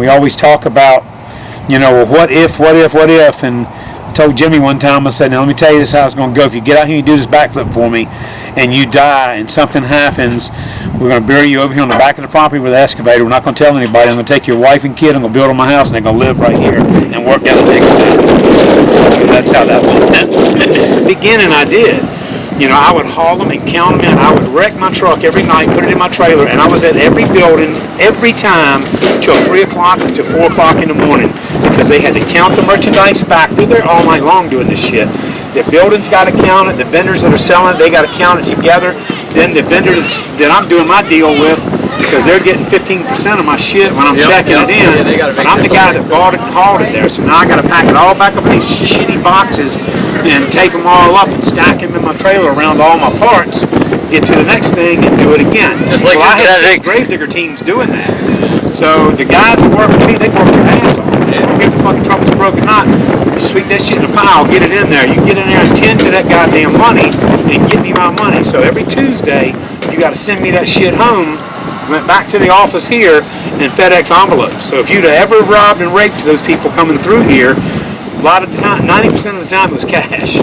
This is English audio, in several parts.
we always talk about, you know, what if, and I told Jimmy one time, I said, now let me tell you this how it's going to go. If you get out here and you do this backflip for me, and you die and something happens, we're going to bury you over here on the back of the property with the excavator. We're not going to tell anybody. I'm going to take your wife and kid. I'm going to build them a house, and they're going to live right here and work down the digger's down. So that's how that went. At the beginning, I did. You know, I would haul them and count them in. I would wreck my truck every night, put it in my trailer, and I was at every building every time till 3 o'clock to 4 o'clock in the morning because they had to count the merchandise back. They're there all night long doing this shit. The buildings got to count it. The vendors that are selling it, they got to count it together. Then the vendors that I'm doing my deal with, because they're getting 15% of my shit when I'm checking it in. But I'm the guy that bought it and hauled it there. So now I got to pack it all back up in these shitty boxes and take them all up and stack them in my trailer around all my parts. Get to the next thing and do it again. Just like I had 6 gravedigger teams doing that. So the guys that work for me, they work their ass off. Get the fucking truck with a broken knot, sweep that shit in a pile, get it in there. You get in there and tend to that goddamn money and get me my money. So every Tuesday, you got to send me that shit home. Went back to the office here and FedEx envelopes. So if you'd have ever robbed and raped those people coming through here, a lot of the time, 90% of the time it was cash.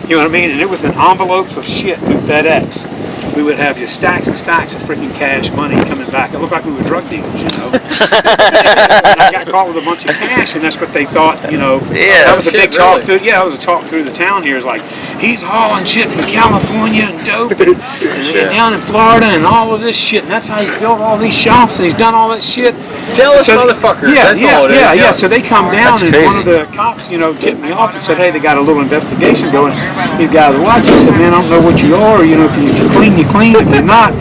You know what I mean? And it was in envelopes of shit through FedEx. We would have just stacks and stacks of freaking cash money coming back. It looked like we were drug dealers, you know. And I got caught with a bunch of cash, and that's what they thought, you know. Yeah, that was a big talk through. Yeah, that was a talk through the town here. It's like, he's hauling shit from California and dope, and down in Florida and all of this shit. And that's how he's built all these shops, and he's done all that shit. Tell us, motherfucker. Yeah, that's all it is. Yeah. So they come down, and one of the cops, you know, tipped me off and said, hey, they got a little investigation going. He's got to watch. He said, man, I don't know what you are. You know, if you're clean, you clean. If you're not,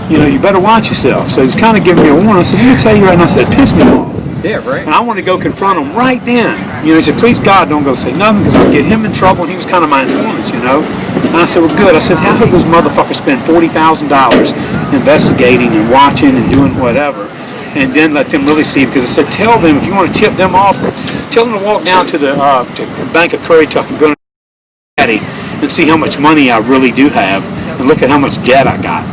you know, you better watch yourself. So he's kind of giving me a warning. I said, let me tell you right now. I said, piss me off. Yeah, right. And I wanted to go confront him right then. You know, he said, please God, don't go say nothing because I'll get him in trouble. And he was kind of my informant, you know. And I said, well, good. I said, how did those motherfuckers spend $40,000 investigating and watching and doing whatever? And then let them really see, because I said, tell them, if you want to tip them off, tell them to walk down to the Bank of Curry Tuck and go to Daddy and see how much money I really do have and look at how much debt I got.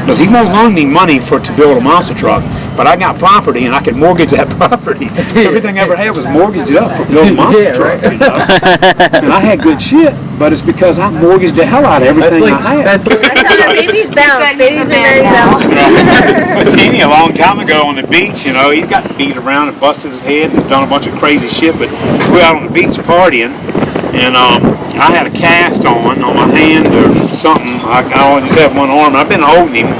Because he won't loan me money to build a monster truck, but I got property and I could mortgage that property. So everything I ever had was mortgaged up for building a monster truck. You know? And I had good shit, but it's because I mortgaged the hell out of everything I had. That's how our babies bounce. Babies are very balanced. But Teeny, a long time ago on the beach, you know, he's got beat around and busted his head and done a bunch of crazy shit, but we were out on the beach partying, and I had a cast on my hand or something. I just have one arm. I've been holding him.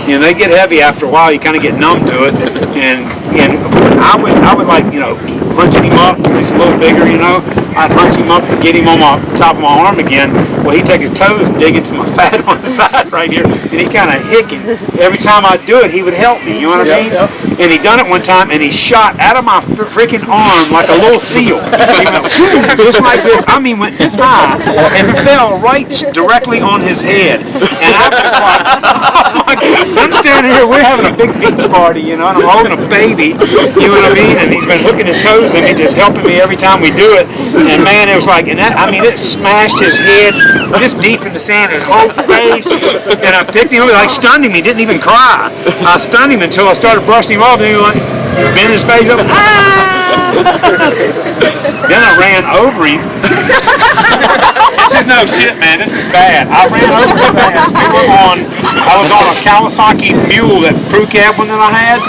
You know, they get heavy after a while. You kind of get numb to it, and I would like, you know, punching him up. He's a little bigger, you know. I'd punch him up and get him on my top of my arm again. Well, he'd take his toes and dig into my fat on the side right here, and he kind of hicking. Every time I'd do it, he would help me. You know what I mean? Yep. And he done it one time, and he shot out of my freaking arm like a little seal. He went just like this. I mean, went this high, and fell right directly on his head. And I was like, oh my God. I'm standing here, we're having a big beach party, you know, and I'm holding a baby, you know what I mean? And he's been hooking his toes in me, just helping me every time we do it. And man, it was like, and that, I mean, it smashed his head just deep in the sand, his whole face. And I picked him up, like stunned him. He didn't even cry. I stunned him until I started brushing him off, and he like bent his face up. Then I ran over him. This is no shit, man. This is bad. I ran over him fast. I was on a Kawasaki mule, that crew cab one that I had.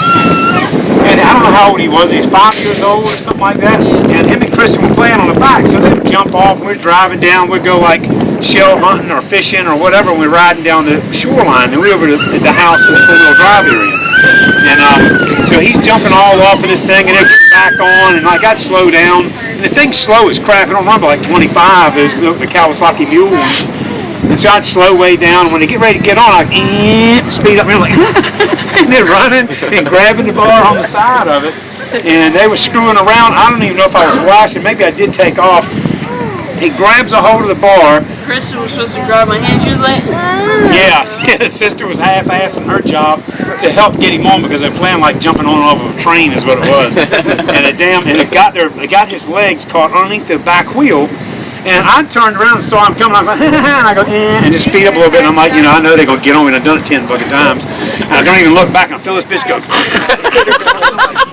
And I don't know how old he was. He's 5 years old or something like that. And him and Kristen were playing on the bike. So they would jump off and we're driving down. We'd go like shell hunting or fishing or whatever. And we're riding down the shoreline. And we're over at the house in the four-wheel drive area. And so he's jumping all off of this thing and then getting back on. And like I'd slow down. And the thing's slow as crap. It don't run by like 25 as the Kawasaki mule ones. And so I'd slow way down, and when they get ready to get on, I'd speed up, and I'm like, and they're running and grabbing the bar on the side of it, and they were screwing around. I don't even know if I was watching. Maybe I did take off. He grabs a hold of the bar. Kristen was supposed to grab my hand. She was like, Yeah, the sister was half-assing her job to help get him on because they're playing like jumping on off of a train is what it was. And it got his legs caught underneath the back wheel. And I turned around and saw him coming. I was like, and I go, and just speed up a little bit. And I'm like, you know, I know they're going to get on me. And I've done it 10 fucking times. And I don't even look back and I feel this bitch go.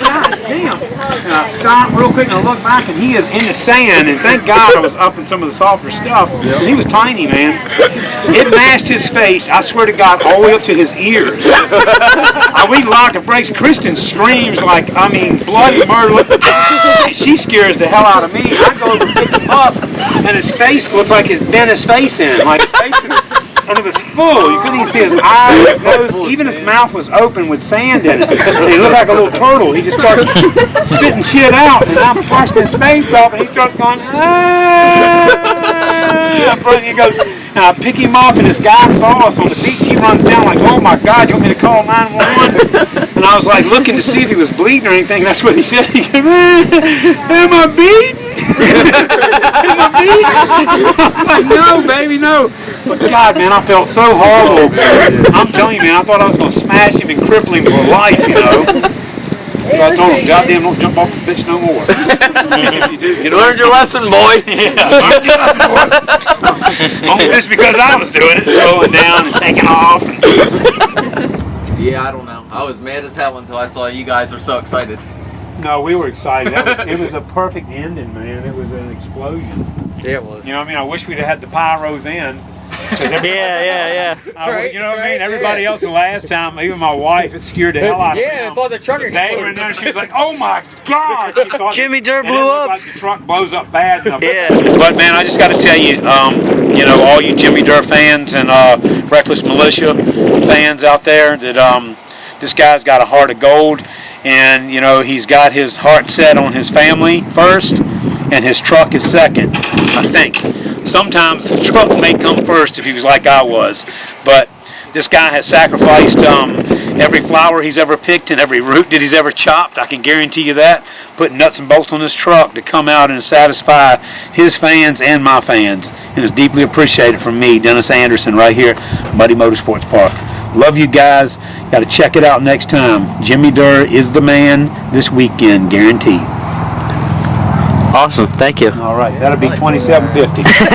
God damn. and I stopped real quick and I looked back and he is in the sand, and thank God I was up in some of the softer stuff. He was tiny, man. It mashed his face, I swear to God, all the way up to his ears. We locked the brakes. Kristen screams like, I mean, bloody murder. She scares the hell out of me. I go over and pick him up, and his face looked like it bent his face in. Like his face was, and it was full. You couldn't even see his eyes, his nose, even his mouth was open with sand in it. And he looked like a little turtle. He just starts spitting shit out, and I'm washing his face off, and he starts going, ah. He goes, and I pick him up, and this guy saw us on the beach. He runs down like, oh my God, you want me to call 911? And I was like looking to see if he was bleeding or anything. That's what he said. He goes, am I bleeding? Am I bleeding? I was like, no, baby, no. But God, man, I felt so horrible. I'm telling you, man, I thought I was going to smash him and cripple him for life, you know. So I told him, goddamn, don't jump off this bitch no more. If you do, You learned your lesson, boy. Yeah, learned your lesson, boy. Only just because I was doing it, slowing down and taking off. Yeah, I don't know. I was mad as hell until I saw you guys were so excited. No, we were excited. It was a perfect ending, man. It was an explosion. Yeah, it was. You know what I mean? I wish we'd have had the pyro then. Yeah. Right, you know what I mean? right, Everybody yeah. else the last time, even my wife, it scared the hell out of me. Yeah, I thought the truck They were exploded. in there, she was like, oh my God. She thought Jimmy Durr and it blew looked up. like the truck blows up bad. Yeah. But man, I just got to tell you, you know, all you Jimmy Durr fans and Reckless Militia fans out there, that this guy's got a heart of gold. And, you know, he's got his heart set on his family first, and his truck is second, I think. Sometimes the truck may come first if he was like I was. But this guy has sacrificed every flower he's ever picked and every root that he's ever chopped. I can guarantee you that. Putting nuts and bolts on this truck to come out and satisfy his fans and my fans. And it's deeply appreciated from me, Dennis Anderson, right here at Muddy Motorsports Park. Love you guys. Got to check it out next time. Jimmy Durr is the man this weekend, guaranteed. Awesome. Thank you. All right, that'll be $27.50.